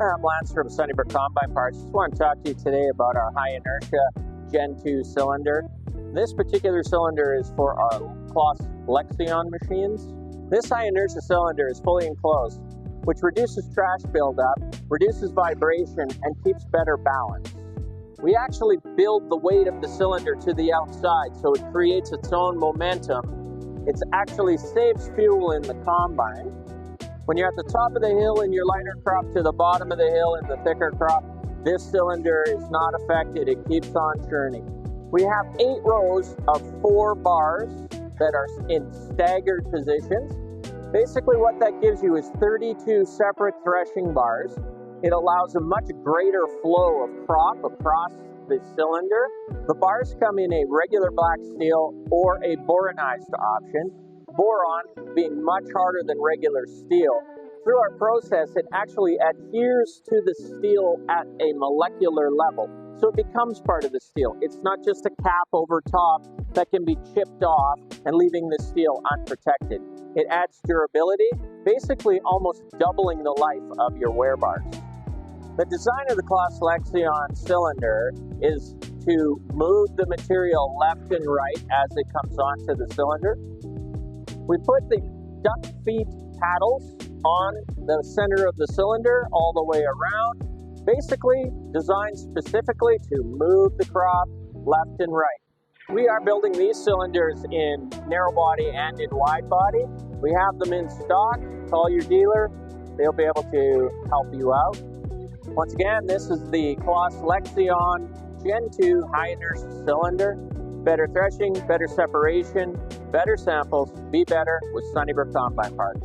I'm Lance from Sunnybrook Combine Parts. Just want to talk to you today about our High Inertia Gen 2 cylinder. This particular cylinder is for our Claas Lexion machines. This high inertia cylinder is fully enclosed, which reduces trash buildup, reduces vibration, and keeps better balance. We actually build the weight of the cylinder to the outside, so it creates its own momentum. It actually saves fuel in the combine. When you're at the top of the hill in your lighter crop to the bottom of the hill in the thicker crop, this cylinder is not affected. It keeps on churning. We have 8 rows of 4 bars that are in staggered positions. Basically what that gives you is 32 separate threshing bars. It allows a much greater flow of crop across the cylinder. The bars come in a regular black steel or a boronized option. Boron being much harder than regular steel. Through our process, it actually adheres to the steel at a molecular level, so it becomes part of the steel. It's not just a cap over top that can be chipped off and leaving the steel unprotected. It adds durability, basically almost doubling the life of your wear bars. The design of the Claas Lexion cylinder is to move the material left and right as it comes onto the cylinder. We put the duck feet paddles on the center of the cylinder all the way around, basically designed specifically to move the crop left and right. We are building these cylinders in narrow body and in wide body. We have them in stock. Call your dealer. They'll be able to help you out. Once again, this is the Claas Lexion Gen 2 High Inertia Cylinder. Better threshing, better separation, better samples, be better with Sunnybrook Combine Parts.